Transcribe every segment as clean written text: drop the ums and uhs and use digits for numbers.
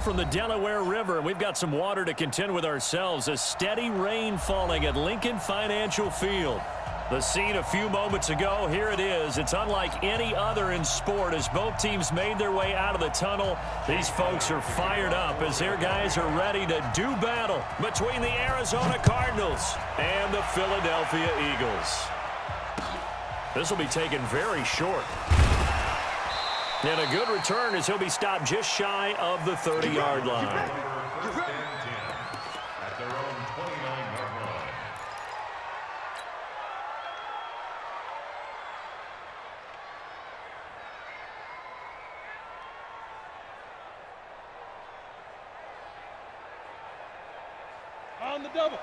From the Delaware River, we've got some water to contend with ourselves. A steady rain falling at Lincoln Financial Field. The scene a few moments ago, here it is. It's unlike any other in sport as both teams made their way out of the tunnel. These folks are fired up as their guys are ready to do battle between the Arizona Cardinals and the Philadelphia Eagles. This will be taken very short. And a good return as he'll be stopped just shy of the 30-yard line. At their own 29-yard line. On the double.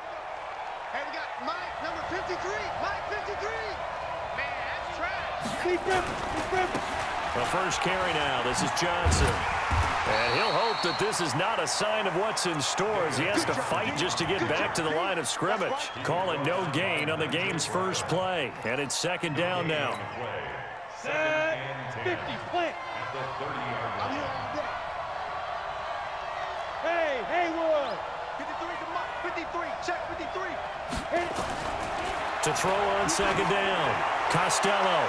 Hey, we got Mike, number 53. Mike, 53. Man, that's trash. Keep ripping. The first carry now. This is Johnson. And he'll hope that this is not a sign of what's in store as he has to fight just to get back to the line of scrimmage. Call it no gain on the game's first play. And it's second down now. Set 50, plant. At the 30-yard line. Hey, Haywood. 53 to Mike, 53, check 53. To throw on second down. Costello.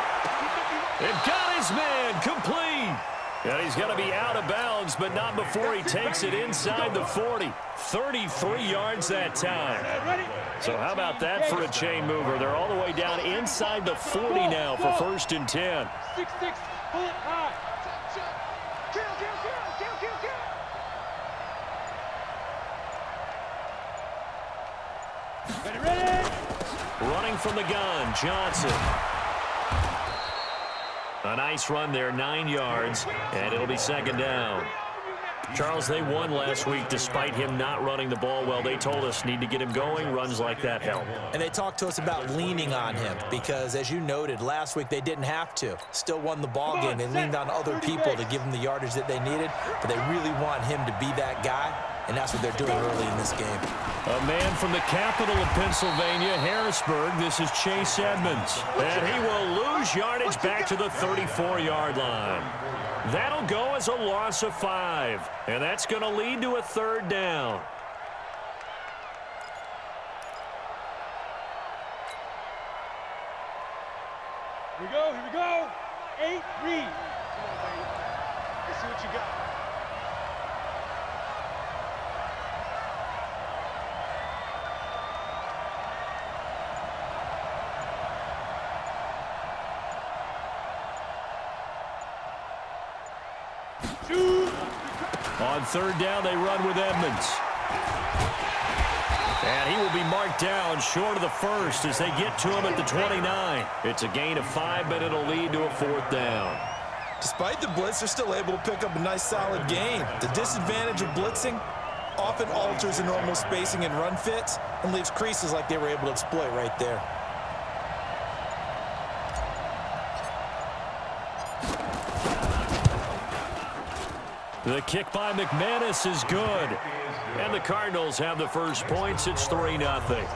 It got his man complete. And he's going to be out of bounds, but not before he takes it inside the 40. 33 yards that time. So how about that for a chain mover? They're all the way down inside the 40 now for 1st and 10. 6-6, pull it high. Kill. Ready? Running from the gun, Johnson. A nice run there, 9 yards, and it'll be second down. Charles, they won last week despite him not running the ball well. They told us need to get him going. Runs like that help. And they talked to us about leaning on him because, as you noted, last week they didn't have to. Still won the ball game. They leaned on other people to give them the yardage that they needed, but they really want him to be that guy, and that's what they're doing early in this game. A man from the capital of Pennsylvania, Harrisburg. This is Chase Edmonds. And he will lose yardage back to the 34-yard line. That'll go as a loss of 5. And that's going to lead to a third down. Here we go. 8, read. Let's see what you got. On third down, they run with Edmonds. And he will be marked down short of the first as they get to him at the 29. It's a gain of 5, but it'll lead to a fourth down. Despite the blitz, they're still able to pick up a nice, solid gain. The disadvantage of blitzing often alters the normal spacing and run fits and leaves creases like they were able to exploit right there. The kick by McManus is good. And the Cardinals have the first points. It's 3-0.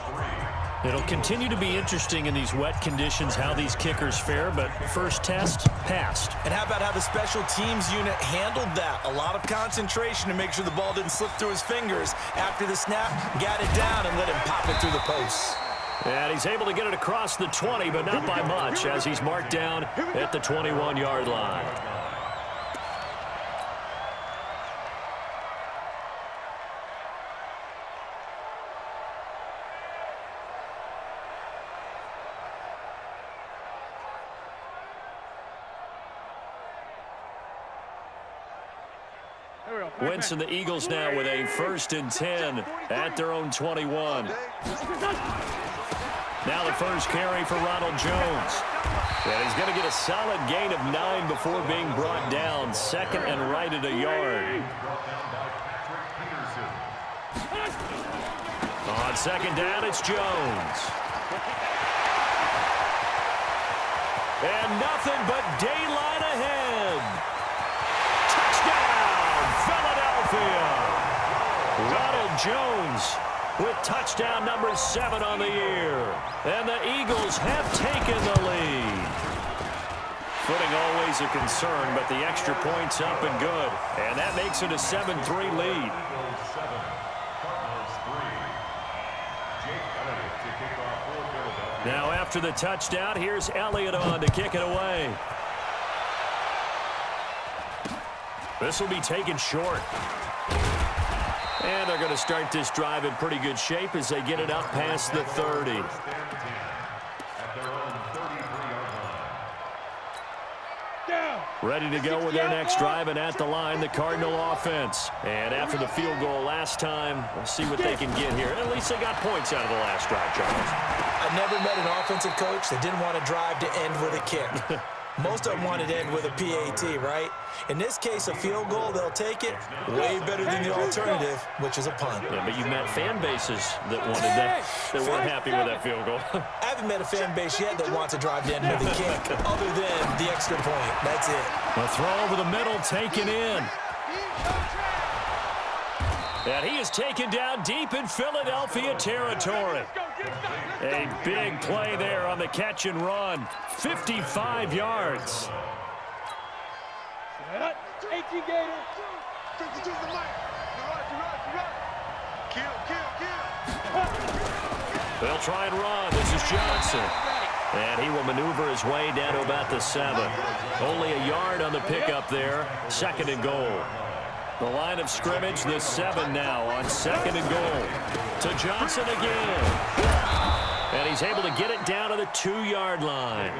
It'll continue to be interesting in these wet conditions how these kickers fare, but first test, passed. And how about how the special teams unit handled that? A lot of concentration to make sure the ball didn't slip through his fingers. After the snap, got it down and let him pop it through the posts. And he's able to get it across the 20, but not by much as he's marked down at the 21-yard line. Winston, the Eagles now with a 1st and 10 at their own 21. Now the first carry for Ronald Jones. And he's going to get a solid gain of 9 before being brought down. 2nd and right at a yard. On second down, it's Jones. And nothing but daylight ahead. Ronald Jones with touchdown number 7 on the year. And the Eagles have taken the lead. footing always a concern, but the extra point's up and good. And that makes it a 7-3 lead. Now after the touchdown, here's Elliott on to kick it away. This will be taken short. And they're going to start this drive in pretty good shape as they get it up past the 30. Ready to go with their next drive, and at the line, the Cardinal offense. And after the field goal last time, we'll see what they can get here. At least they got points out of the last drive, Charles. I never met an offensive coach that didn't want to drive to end with a kick. Most of them wanted to end with a PAT, right? In this case, a field goal, they'll take it. Way better than the alternative, which is a punt. Yeah, but you met fan bases that wanted that, that weren't happy with that field goal. I haven't met a fan base yet that wants to drive to end with a kick, other than the extra point. That's it. A throw over the middle, taken in. And he is taken down deep in Philadelphia territory. A big play there on the catch and run. 55 yards. 18 Gator. 52 the mic. Kill. They'll try and run. This is Johnson. And he will maneuver his way down to about the 7. Only a yard on the pickup there. 2nd and goal. The line of scrimmage, the 7 now on 2nd and goal. To Johnson again. And he's able to get it down to the 2-yard line.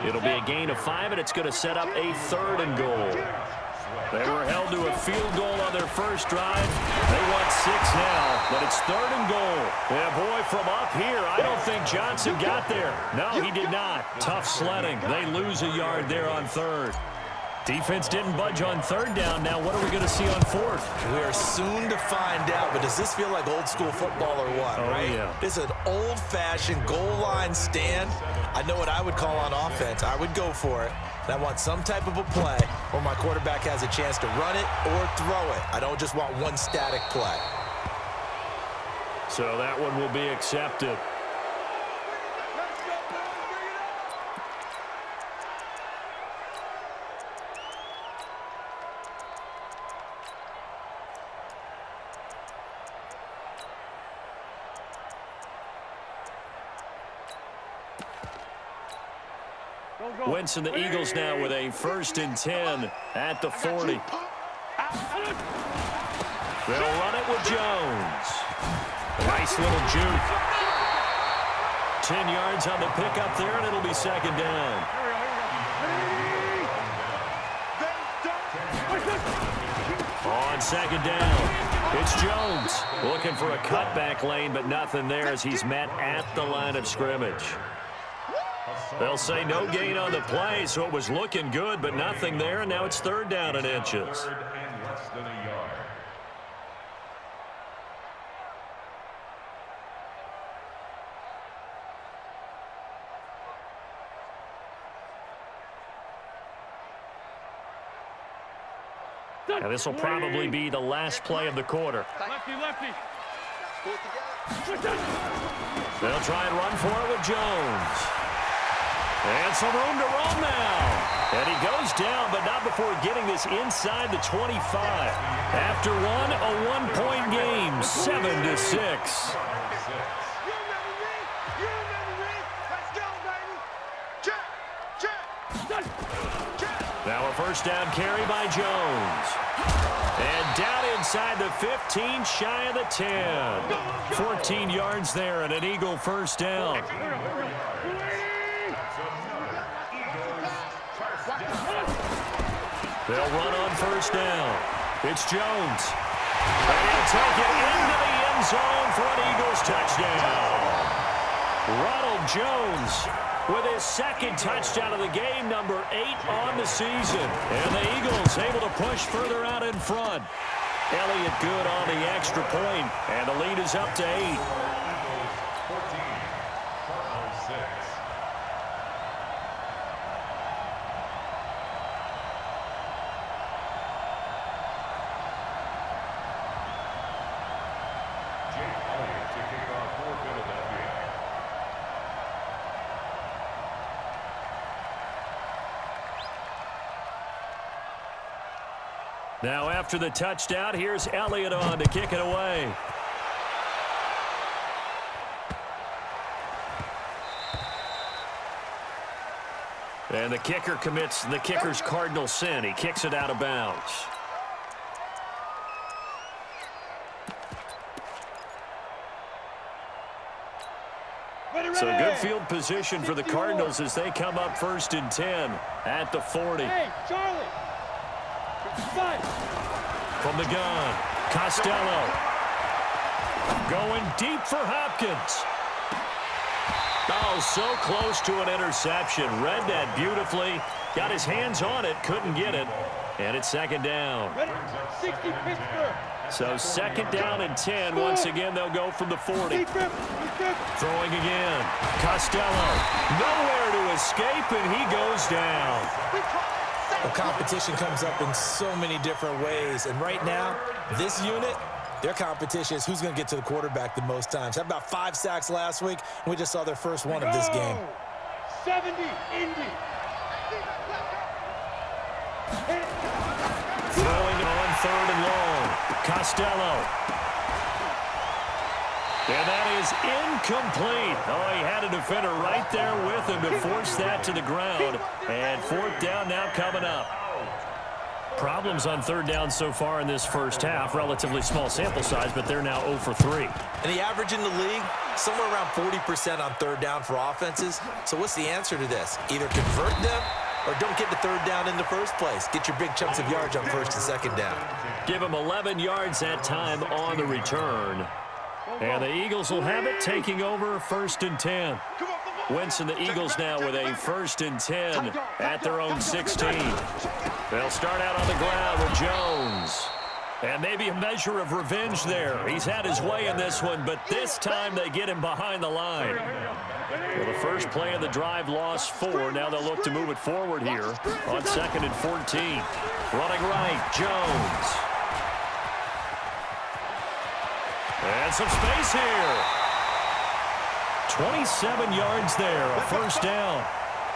It'll be a gain of 5, and it's going to set up a 3rd and goal. They were held to a field goal on their first drive. They want 6 now, but it's 3rd and goal. Yeah, boy, from up here, I don't think Johnson got there. No, he did not. Tough sledding. They lose a yard there on 3rd. Defense didn't budge on 3rd down. Now what are we going to see on 4th? We are soon to find out, but does this feel like old school football or what, right? Yeah. This is an old-fashioned goal line stand. I know what I would call on offense. I would go for it. And I want some type of a play where my quarterback has a chance to run it or throw it. I don't just want one static play. So that one will be accepted. Wentz and the Eagles now with a 1st and 10 at the 40. They'll run it with Jones. Nice little juke. 10 yards on the pickup there, and it'll be 2nd down. On 2nd down, it's Jones looking for a cutback lane, but nothing there as he's met at the line of scrimmage. They'll say no gain on the play, so it was looking good, but nothing there, and now it's 3rd down and inches. 3rd and less than a yard. And this will probably be the last play of the quarter. Lefty. They'll try and run for it with Jones. And some room to run now. And he goes down, but not before getting this inside the 25. After one, a 1-point game, 7-6. Now a 1st down carry by Jones. And down inside the 15, shy of the 10. 14 yards there and an Eagle 1st down. They'll run on 1st down. It's Jones. And he'll take it into the end zone for an Eagles touchdown. Ronald Jones with his 2nd touchdown of the game, number 8 on the season. And the Eagles able to push further out in front. Elliott good on the extra point, and the lead is up to 8. Now after the touchdown, here's Elliott on to kick it away. And the kicker commits the kicker's cardinal sin. He kicks it out of bounds. So good field position for the Cardinals as they come up 1st and 10 at the 40. Hey, Charlie. From the gun, Costello. Going deep for Hopkins. Oh, so close to an interception. Read that beautifully. Got his hands on it, couldn't get it. And it's 2nd down. 60 Pittsburgh. So 2nd down and 10. Once again, they'll go from the 40. Throwing again. Costello. Nowhere to escape, and he goes down. The competition comes up in so many different ways. And right now, this unit, their competition is who's going to get to the quarterback the most times. Had about 5 sacks last week, and we just saw their first one of this game. 70, Indy. Throwing on 3rd and long. Costello. And that is incomplete. Oh, he had a defender right there with him to force that to the ground. And 4th down now coming up. Problems on 3rd down so far in this first half. Relatively small sample size, but they're now 0 for 3. And the average in the league, somewhere around 40% on 3rd down for offenses. So what's the answer to this? Either convert them or don't get the 3rd down in the first place. Get your big chunks of yards on 1st and 2nd down. Give them 11 yards that time on the return. And the Eagles will have it, taking over 1st and 10. Wentz and the Eagles now with a 1st and 10 at their own 16. They'll start out on the ground with Jones. And maybe a measure of revenge there. He's had his way in this one, but this time they get him behind the line. Well, the first play of the drive lost 4. Now they'll look to move it forward here on 2nd and 14. Running right, Jones. And some space here. 27 yards there, a 1st down.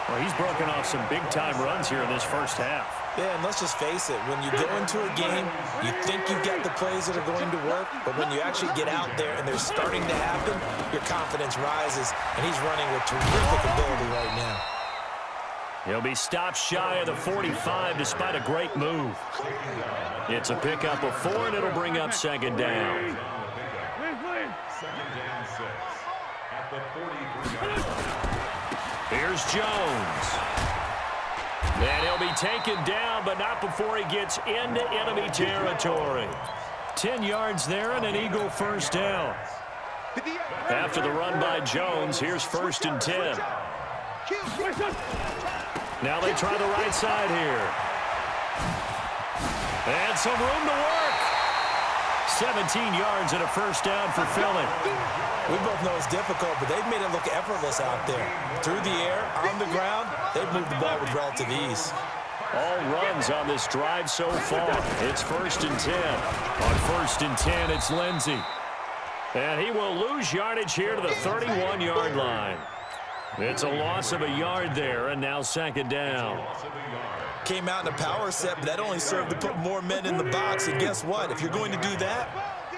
Well, he's broken off some big-time runs here in this first half. Yeah, and let's just face it. When you go into a game, you think you've got the plays that are going to work, but when you actually get out there and they're starting to happen, your confidence rises, and he's running with terrific ability right now. He'll be stopped shy of the 45 despite a great move. It's a pickup of 4, and it'll bring up 2nd down. 2nd and 6 at the 43. Here's Jones. And he'll be taken down, but not before he gets into enemy territory. 10 yards there and an Eagle 1st down. After the run by Jones, here's 1st and 10. Now they try the right side here. And some room to work. 17 yards and a 1st down for Philly. We both know it's difficult, but they've made it look effortless out there. Through the air, on the ground, they've moved the ball with relative ease. All runs on this drive so far. It's 1st and 10. On 1st and 10, it's Lindsey. And he will lose yardage here to the 31-yard line. It's a loss of a yard there, and now 2nd down. Came out in a power set, but that only served to put more men in the box. And guess what? If you're going to do that,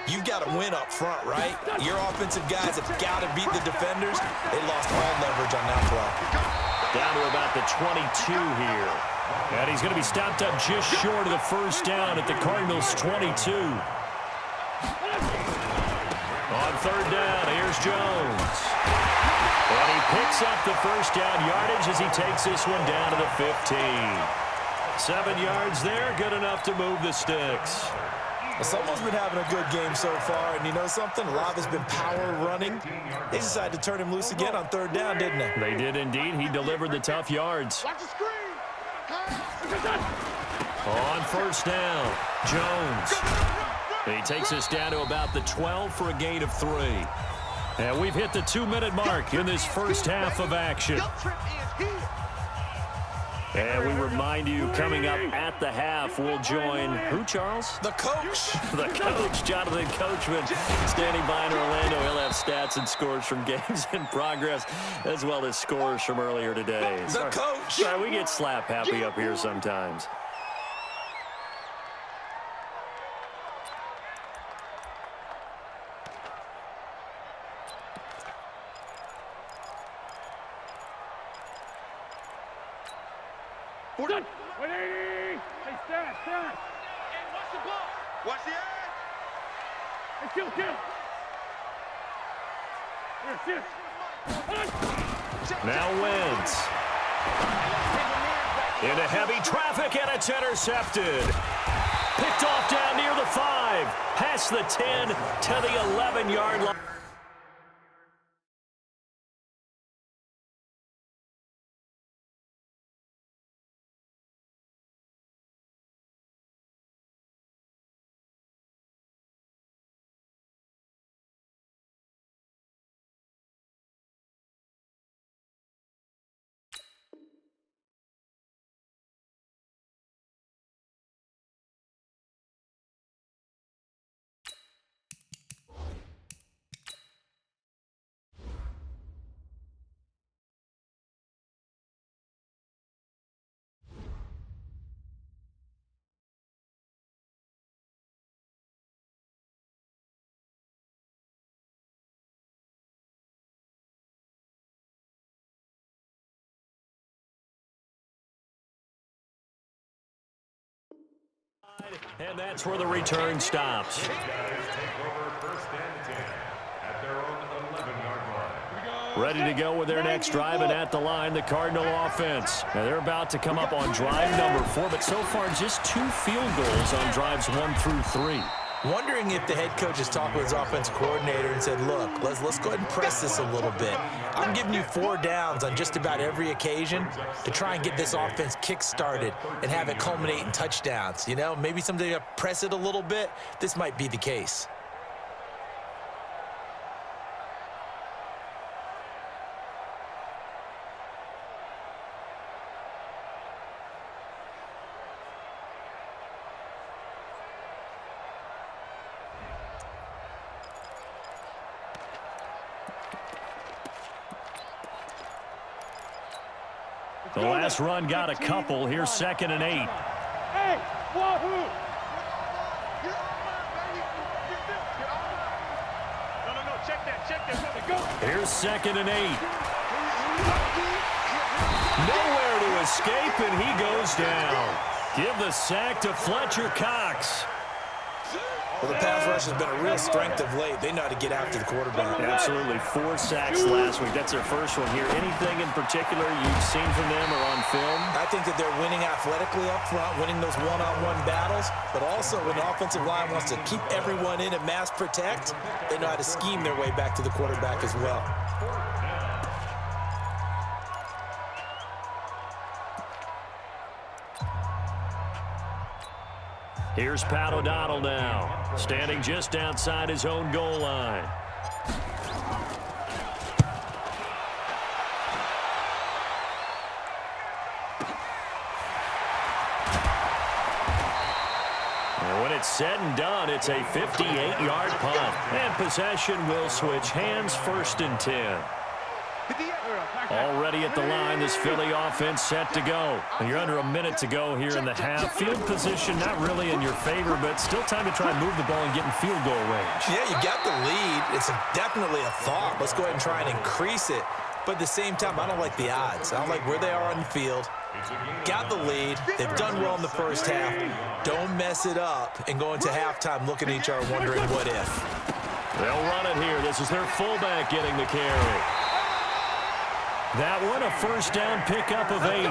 you've got to win up front, right? Your offensive guys have got to beat the defenders. They lost all leverage on that play. Down to about the 22 here. And he's going to be stopped up just short of the 1st down at the Cardinals' 22. On 3rd down, here's Jones. And he picks up the 1st down yardage as he takes this one down to the 15. 7 yards there, good enough to move the sticks. Well, someone's been having a good game so far, and you know something? A lot has been power running. They decided to turn him loose again on 3rd down, didn't they? They did indeed. He delivered the tough yards. Watch the screen. On 1st down, Jones. He takes us down to about the 12 for a gain of 3. And we've hit the 2-minute mark in this first half of action. And we remind you, coming up at the half, we'll join who, Charles? The coach. The coach, Jonathan Coachman, standing by in Orlando. He'll have stats and scores from games in progress, as well as scores from earlier today. The coach. Sorry, we get slap happy up here sometimes. 180. Hey, stand. And watch the ball. Watch the edge. Hey, kill. Here, Now wins. Into heavy traffic, and it's intercepted. Picked off down near the 5. Past the 10 to the 11-yard line. And that's where the return stops. Guys take over first and 10 at their own 11-yard line. Ready to go with their next drive, and at the line, the Cardinal offense. Now they're about to come up on drive number 4, but so far just 2 field goals on drives 1 through 3. Wondering if the head coach has talked with his offensive coordinator and said, look, let's go ahead and press this a little bit. I'm giving you 4 downs on just about every occasion to try and get this offense kick-started and have it culminate in touchdowns. You know, maybe someday you press it a little bit. This might be the case. The last run got a couple. Here's 2nd and 8. Hey, wahoo! No, check that. Go. Here's 2nd and 8. Nowhere to escape, and he goes down. Give the sack to Fletcher Cox. Well, the pass rush has been a real strength of late. They know how to get after the quarterback. Absolutely. 4 sacks last week. That's their first one here. Anything in particular you've seen from them or on film? I think that they're winning athletically up front, winning those one-on-one battles, but also when the offensive line wants to keep everyone in and mass protect, they know how to scheme their way back to the quarterback as well. Here's Pat O'Donnell now, standing just outside his own goal line. And when it's said and done, it's a 58-yard punt. And possession will switch hands, 1st and 10. Already at the line, this Philly offense set to go. And you're under a minute to go here in the half. Field position not really in your favor, but still time to try and move the ball and get in field goal range. Yeah, you got the lead. It's definitely a thought. Let's go ahead and try and increase it. But at the same time, I don't like the odds. I don't like where they are on the field. Got the lead. They've done well in the first half. Don't mess it up and go into halftime looking at each other wondering what if. They'll run it here. This is their fullback getting the carry. That one, a 1st down pickup of 8.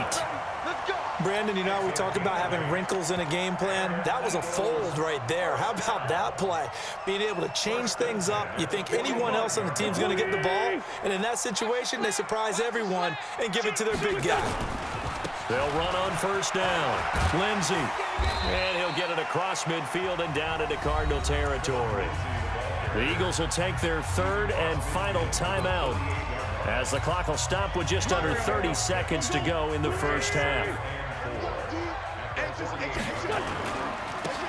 Brandon, you know, we talk about having wrinkles in a game plan. That was a fold right there. How about that play? Being able to change things up. You think anyone else on the team's going to get the ball, and in that situation, they surprise everyone and give it to their big guy. They'll run on 1st down. Lindsey. And he'll get it across midfield and down into Cardinal territory. The Eagles will take their 3rd and final timeout, as the clock will stop with just under 30 seconds to go in the first half.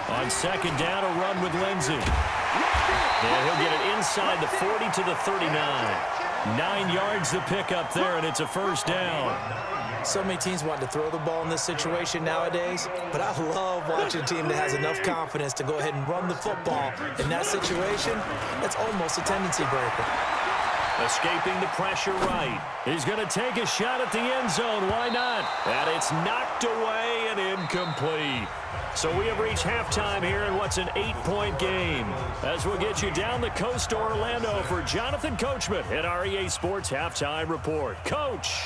On 2nd down, a run with Lindsey. And he'll get it inside the 40 to the 39. 9 yards the pickup there, and it's a 1st down. So many teams want to throw the ball in this situation nowadays, but I love watching a team that has enough confidence to go ahead and run the football. In that situation, it's almost a tendency breaker. Escaping the pressure right. He's going to take a shot at the end zone. Why not? And it's knocked away and incomplete. So we have reached halftime here in what's an 8-point game. As we'll get you down the coast to Orlando for Jonathan Coachman at our EA Sports Halftime Report. Coach.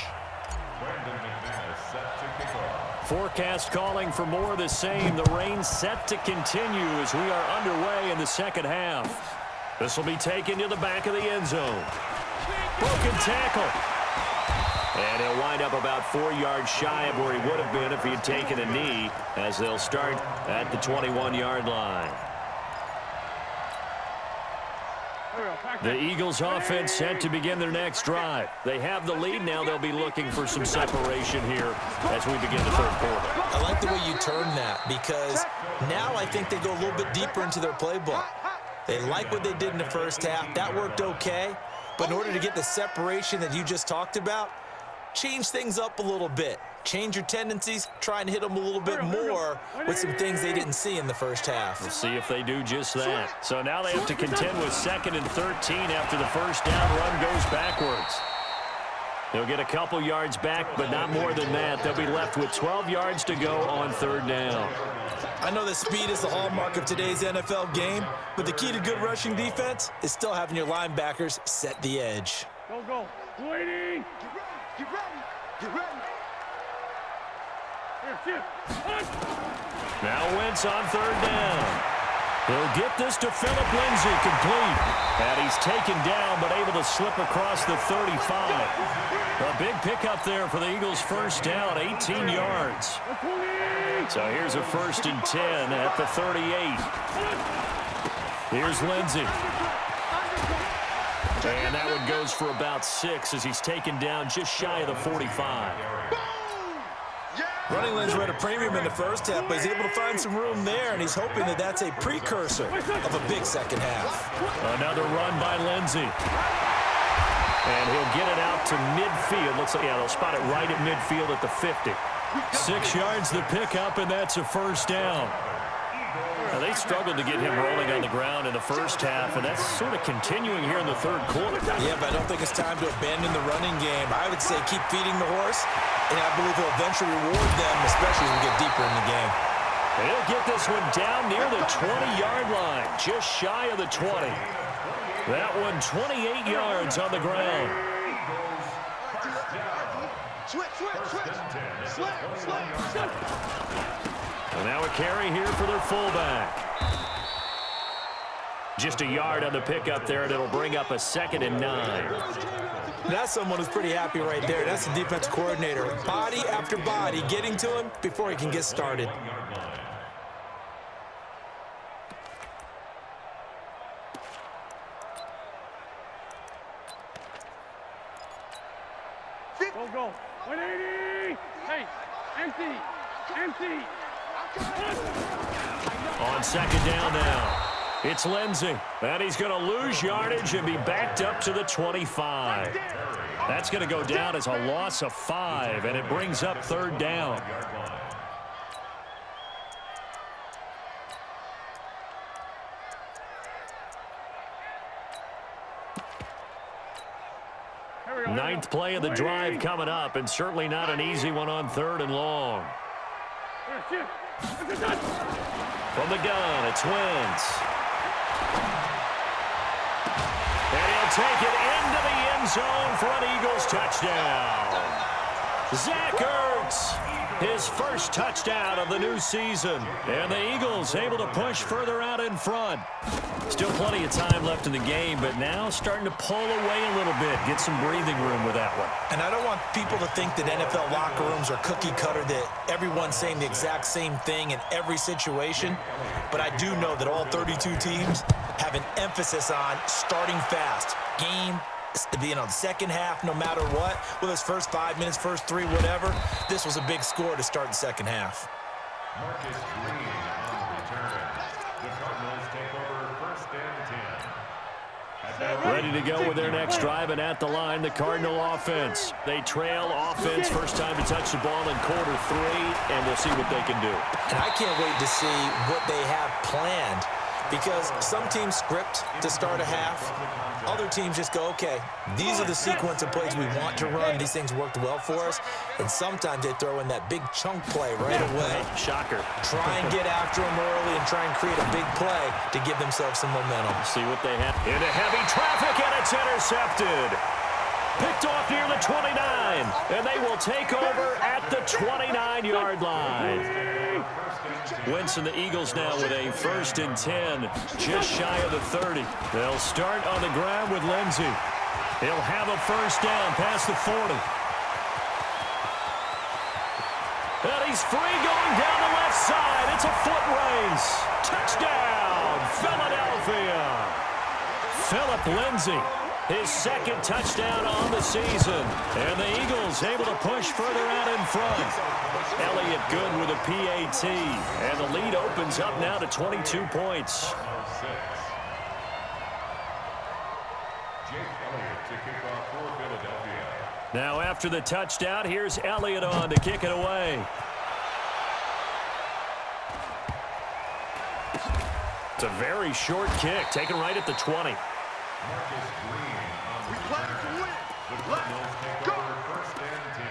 Forecast calling for more of the same. The rain set to continue as we are underway in the second half. This will be taken to the back of the end zone. Broken tackle. And he'll wind up about 4 yards shy of where he would have been if he had taken a knee, as they'll start at the 21-yard line. The Eagles offense set to begin their next drive. They have the lead. Now they'll be looking for some separation here as we begin the third quarter. I like the way you turn that, because now I think they go a little bit deeper into their playbook. They like what they did in the first half. That worked okay. But in order to get the separation that you just talked about, change things up a little bit. Change your tendencies, try and hit them a little bit more with some things they didn't see in the first half. We'll see if they do just that. So now they have to contend with 2nd and 13 after the first down run goes backwards. They'll get a couple yards back, but not more than that. They'll be left with 12 yards to go on 3rd down. I know that speed is the hallmark of today's NFL game, but the key to good rushing defense is still having your linebackers set the edge. Go. Waiting. Get ready. Get ready. Now Wentz on 3rd down. He'll get this to Phillip Lindsay, complete. And he's taken down, but able to slip across the 35. A big pickup there for the Eagles' first down, 18 yards. So here's a 1st and 10 at the 38. Here's Lindsay. And that one goes for about 6 as he's taken down just shy of the 45. Running lanes were at a premium in the first half, but he's able to find some room there, and he's hoping that that's a precursor of a big second half. Another run by Lindsay. And he'll get it out to midfield. Looks like, yeah, they'll spot it right at midfield at the 50. 6 yards the pickup, and that's a first down. Now, they struggled to get him rolling on the ground in the first half, and that's sort of continuing here in the third quarter. Yeah, but I don't think it's time to abandon the running game. I would say keep feeding the horse, and I believe he'll eventually reward them, especially as we get deeper in the game. And he'll get this one down near the 20-yard line, just shy of the 20. That one 28 yards on the ground. Switch. And now a carry here for their fullback. Just a yard on the pickup there, and it'll bring up a 2nd and 9. That's someone who's pretty happy right there. That's the defensive coordinator. Body after body getting to him before he can get started. Go. 180. Hey, empty. On 2nd down now, it's Lindsay. And he's going to lose yardage and be backed up to the 25. That's going to go down as a loss of 5, and it brings up 3rd down. Ninth play of the drive coming up, and certainly not an easy one on 3rd and long. From the gun, it's Wentz. And he'll take it into the end zone for an Eagles touchdown. Zach Ertz, his first touchdown of the new season. And the Eagles able to push further out in front. Still plenty of time left in the game, but now starting to pull away a little bit, get some breathing room with that one. And I don't want people to think that NFL locker rooms are cookie cutter, that everyone's saying the exact same thing in every situation. But I do know that all 32 teams have an emphasis on starting fast. Game, the second half, no matter what, whether it's first 5 minutes, first 3, whatever, this was a big score to start the second half. Marcus Green on return. The Cardinals take over 1st and 10. Ready to go with their next drive, and at the line, the Cardinal offense. They trail offense, first time to touch the ball in quarter 3, and we'll see what they can do. And I can't wait to see what they have planned, Because some teams script to start a half. Other teams just go, okay, these are the sequence of plays we want to run. These things worked well for us. And sometimes they throw in that big chunk play right away. Shocker. Try and get after them early and try and create a big play to give themselves some momentum. See what they have. Into heavy traffic, and it's intercepted. Picked off near the 29, and they will take over at the 29-yard line. Wentz and the Eagles now with a 1st and 10, just shy of the 30. They'll start on the ground with Lindsey. He'll have a 1st down past the 40. And he's free going down the left side. It's a foot race. Touchdown, Philadelphia. Philip Lindsey. His 2nd touchdown on the season. And the Eagles able to push further out in front. Elliott good with a PAT. And the lead opens up now to 22 points. Now after the touchdown, here's Elliott on to kick it away. It's a very short kick, taken right at the 20. We play to win. Let's go. 1st and 10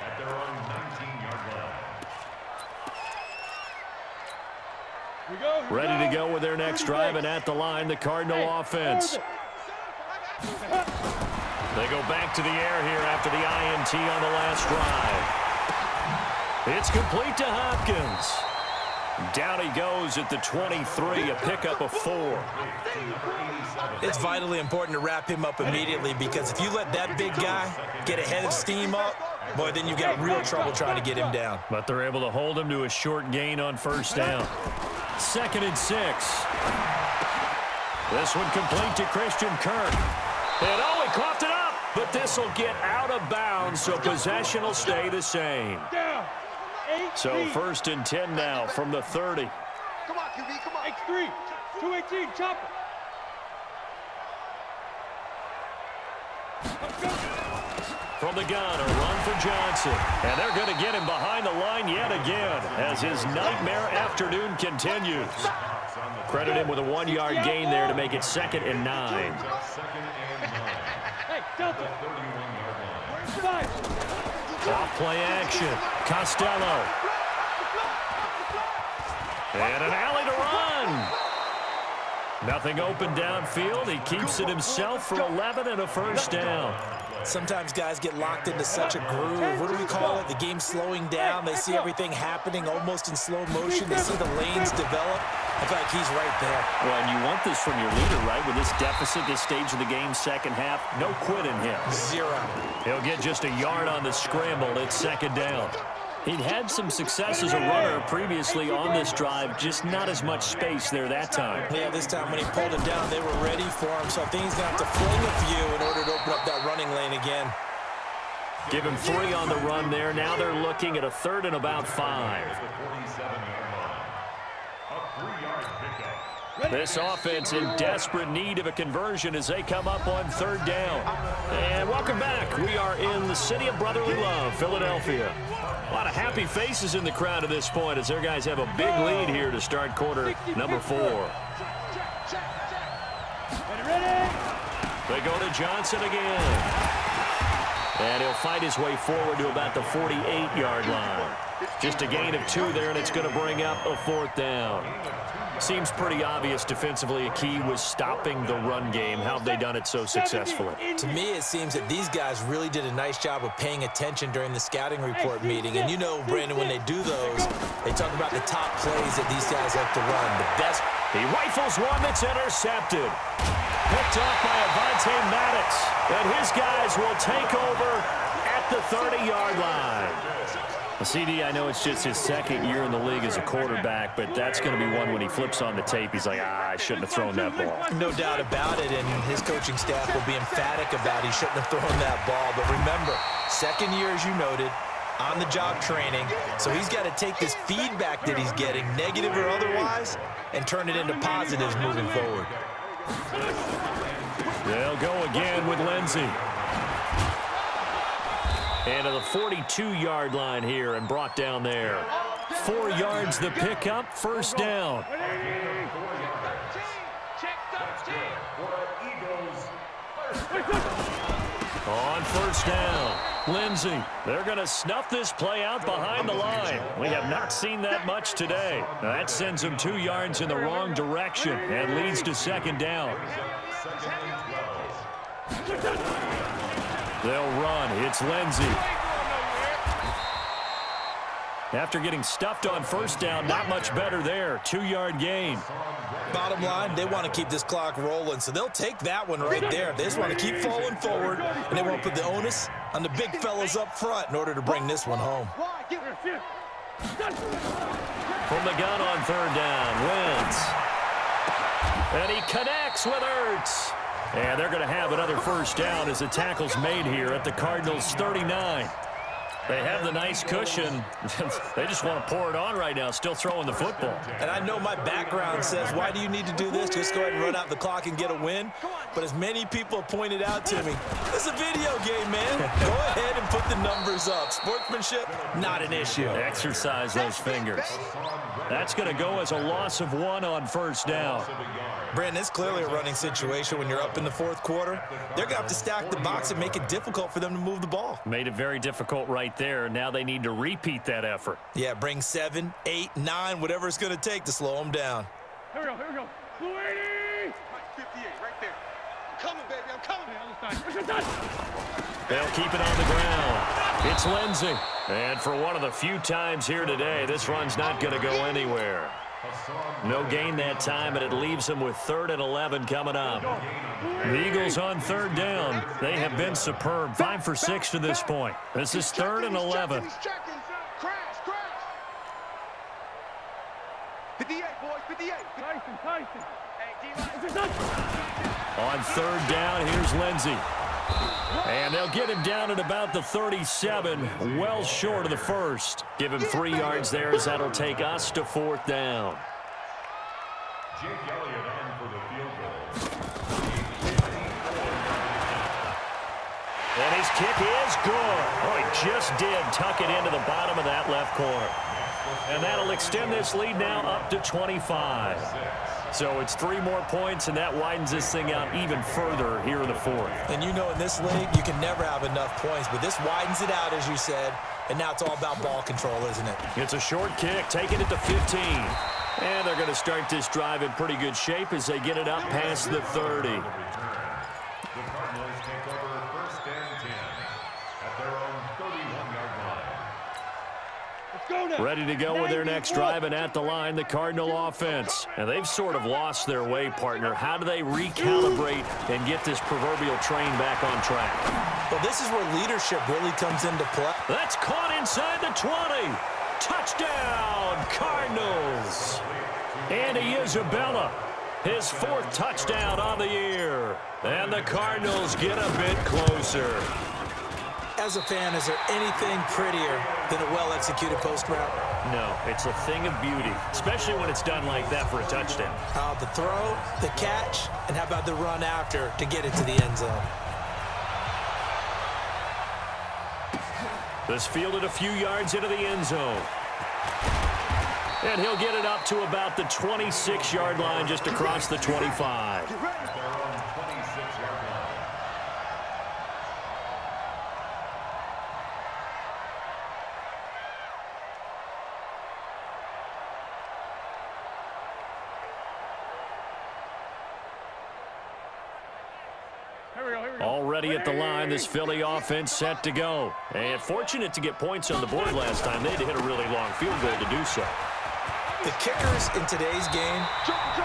at their own 19-yard line. Ready to go with their next drive, and at the line, the Cardinal offense. They go back to the air here after the INT on the last drive. It's complete to Hopkins. Down he goes at the 23, a pickup of 4. It's vitally important to wrap him up immediately, because if you let that big guy get ahead of steam up, boy, then you've got real trouble trying to get him down. But they're able to hold him to a short gain on 1st down. 2nd and 6. This one complete to Christian Kirk. And oh, he coughed it up, but this will get out of bounds, so possession will stay the same. So 1st and 10 now from the 30. Come on, QB, come on. X3, 218, chop it. From the gun, a run for Johnson. And they're going to get him behind the line yet again as his nightmare afternoon continues. Credit him with a 1-yard gain there to make it 2nd and 9. Hey, Delta. Off play action. Costello. And an alley to run. Nothing open downfield. He keeps it himself for 11 and a 1st down. Sometimes guys get locked into such a groove. What do we call it? The game's slowing down. They see everything happening almost in slow motion. They see the lanes develop. I feel like he's right there. Well, and you want this from your leader, right? With this deficit, this stage of the game, 2nd half, no quitting him. 0. He'll get just a yard on the scramble. It's 2nd down. He'd had some success as a runner previously on this drive, just not as much space there that time. Yeah, this time when he pulled it down, they were ready for him, so I think he's going to have to fling a few in order to open up that running lane again. Give him 3 on the run there. Now they're looking at a 3rd and about 5. This offense in desperate need of a conversion as they come up on 3rd down. And welcome back. We are in the city of brotherly love, Philadelphia. A lot of happy faces in the crowd at this point as their guys have a big lead here to start quarter number 4. They go to Johnson again. And he'll fight his way forward to about the 48-yard line. Just a gain of 2 there, and it's going to bring up a 4th down. Seems pretty obvious defensively a key was stopping the run game. How have they done it so successfully? To me, it seems that these guys really did a nice job of paying attention during the scouting report meeting. And you know, Brandon, when they do those, they talk about the top plays that these guys like to run. The best. He rifles one that's intercepted. Picked off by Avonte Maddox. And his guys will take over at the 30-yard line. CD, I know it's just his 2nd year in the league as a quarterback, but that's going to be one when he flips on the tape, he's like, I shouldn't have thrown that ball. No doubt about it, and his coaching staff will be emphatic about he shouldn't have thrown that ball. But remember, 2nd year, as you noted, on-the-job training, so he's got to take this feedback that he's getting, negative or otherwise, and turn it into positives moving forward. They'll go again with Lindsey. And to the 42-yard line here and brought down there. 4 yards the pickup, 1st down. That's good for Eagles. On first down, Lindsey. They're going to snuff this play out behind the line. We have not seen that much today. Now that sends them 2 yards in the wrong direction and leads to second down. They'll run. It's Lindsey. After getting stuffed on first down, not much better there. 2-yard gain. Bottom line, they want to keep this clock rolling, so they'll take that one right there. They just want to keep falling forward, and they want to put the onus on the big fellas up front in order to bring this one home. From the gun on third down, Wentz. And he connects with Ertz. And they're going to have another first down as the tackle's made here at the Cardinals' 39. They have the nice cushion. They just want to pour it on right now, still throwing the football. And I know my background says, why do you need to do this? Just go ahead and run out the clock and get a win. But as many people have pointed out to me, it's a video game, man. Go ahead and put the numbers up. Sportsmanship, not an issue. Exercise those fingers. That's going to go as a loss of 1 on first down. Brandon, it's clearly a running situation when you're up in the fourth quarter. They're going to have to stack the box and make it difficult for them to move the ball. Made it very difficult right there. Now they need to repeat that effort. Yeah, bring 7, 8, 9, whatever it's going to take to slow them down. Here we go, here we go. Blue 80! 58, right there. I'm coming, baby, I'm coming. They'll keep it on the ground. It's Lindsey. And for one of the few times here today, this run's not going to go anywhere. No gain that time, and it leaves them with 3rd and 11 coming up. The Eagles on third down. They have been superb. 5 for 6 to this point. This is 3rd and 11. Crash, crash. 58, boys, 58. Tyson. On third down, here's Lindsey. And they'll get him down at about the 37, well short of the first. Give him 3 yards there as that'll take us to 4th down. Jake Elliott on for the field goal. And his kick is good. Oh, he just did tuck it into the bottom of that left corner. And that'll extend this lead now up to 25. So it's 3 more points, and that widens this thing out even further here in the 4th. And you know in this league, you can never have enough points, but this widens it out, as you said, and now it's all about ball control, isn't it? It's a short kick, taking it to 15. And they're going to start this drive in pretty good shape as they get it up past the 30. The Cardinals take over 1st and 10 at their own 31-yard line. Let's go now. Ready to go with their next drive, and at the line, the Cardinal offense. And they've sort of lost their way, partner. How do they recalibrate and get this proverbial train back on track? Well, this is where leadership really comes into play. That's caught inside the 20. Touchdown, Cardinals. Andy Isabella, his 4th touchdown on the year. And the Cardinals get a bit closer. As a fan, is there anything prettier than a well-executed post route? No, it's a thing of beauty, especially when it's done like that for a touchdown. How about the throw, the catch, and how about the run after to get it to the end zone? This fielded a few yards into the end zone. And he'll get it up to about the 26-yard line, just across the 25. At their own 26-yard line. Already at the line, this Philly offense set to go. And fortunate to get points on the board last time. They had to hit a really long field goal to do so. The kickers in today's game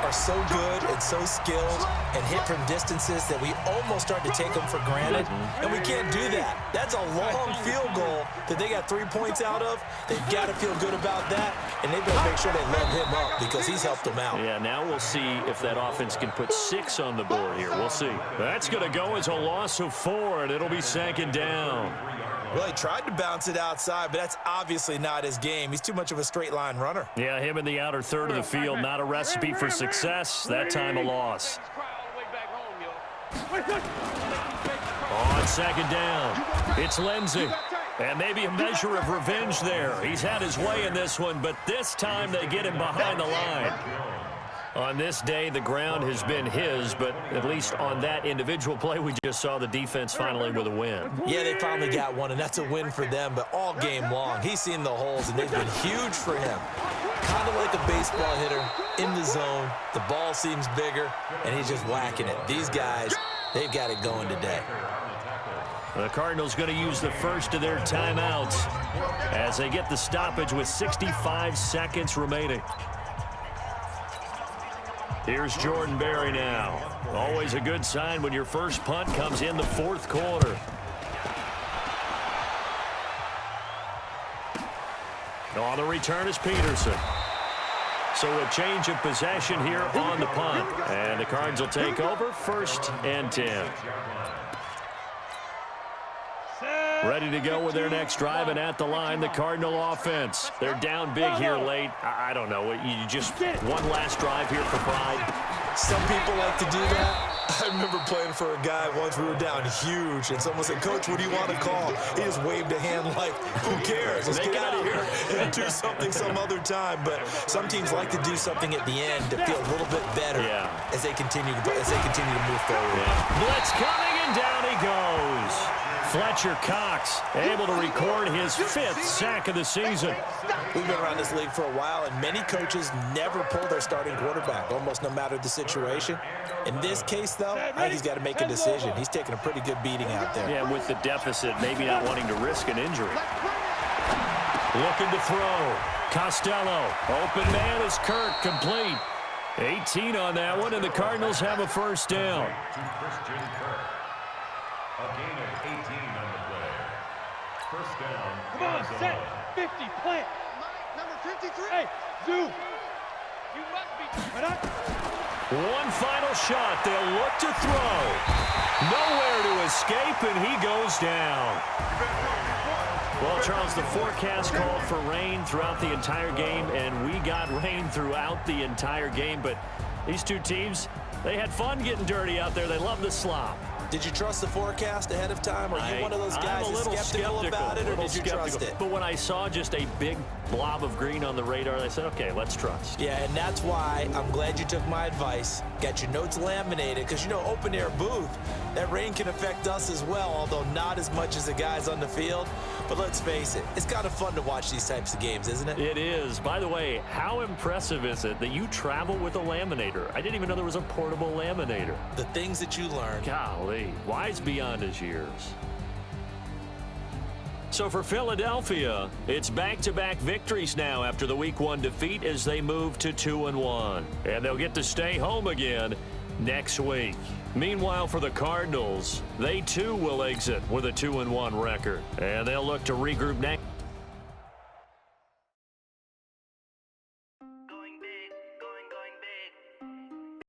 are so good and so skilled and hit from distances that we almost start to take them for granted, and we can't do that. That's a long field goal that they got 3 points out of. They've got to feel good about that, and they've got to make sure they love him up because he's helped them out. Yeah, now we'll see if that offense can put 6 on the board here. We'll see. That's going to go as a loss of 4, and it'll be 2nd down. Well, he tried to bounce it outside, but that's obviously not his game. He's too much of a straight-line runner. Yeah, him in the outer third of the field, not a recipe for success. That time a loss. On 2nd down, it's Lindsey. And maybe a measure of revenge there. He's had his way in this one, but this time they get him behind the line. On this day, the ground has been his, but at least on that individual play, we just saw the defense finally with a win. Yeah, they finally got one, and that's a win for them, but all game long, he's seen the holes, and they've been huge for him. Kind of like a baseball hitter in the zone. The ball seems bigger, and he's just whacking it. These guys, they've got it going today. The Cardinals going to use the first of their timeouts as they get the stoppage with 65 seconds remaining. Here's Jordan Berry now. Always a good sign when your first punt comes in the fourth quarter. On the return is Peterson. So a change of possession here on the punt. And the Cards will take over 1st and 10. Ready to go with their next drive, and at the line, the Cardinal offense. They're down big here late. I don't know. You just one last drive here for pride. Some people like to do that. I remember playing for a guy once. We were down huge, and someone said, "Coach, what do you want to call?" He just waved a hand like, "Who cares? Let's get out of here and do something some other time." But some teams like to do something at the end to feel a little bit better as they continue to move forward. Blitz coming, and down he goes. Fletcher Cox able to record his 5th sack of the season. We've been around this league for a while, and many coaches never pull their starting quarterback, almost no matter the situation. In this case, though, I think he's got to make a decision. He's taking a pretty good beating out there. Yeah, with the deficit, maybe not wanting to risk an injury. Looking to throw. Costello. Open man is Kirk, complete. 18 on that one, and the Cardinals have a first down. A gain of 18 on the play. First down. Come on, set. 50, plant. Mike, number 53. Hey, Zoo. You must be. One final shot. They'll look to throw. Nowhere to escape, and he goes down. Well, Charles, the forecast called for rain throughout the entire game, and we got rain throughout the entire game. But these two teams, they had fun getting dirty out there. They love the slop. Did you trust the forecast ahead of time? Are you one of those guys that's skeptical about it, or did you trust it? But when I saw just a big blob of green on the radar, I said, okay, let's trust. Yeah, and that's why I'm glad you took my advice. Got your notes laminated, because, you know, open-air booth, that rain can affect us as well, although not as much as the guys on the field. But let's face it, it's kind of fun to watch these types of games, isn't it? It is. By the way, how impressive is it that you travel with a laminator? I didn't even know there was a portable laminator. The things that you learn. Golly, wise beyond his years. So for Philadelphia, it's back-to-back victories now after the Week 1 defeat as they move to 2-1. And they'll get to stay home again next week. Meanwhile, for the Cardinals, they too will exit with a 2-1 record. And they'll look to regroup next.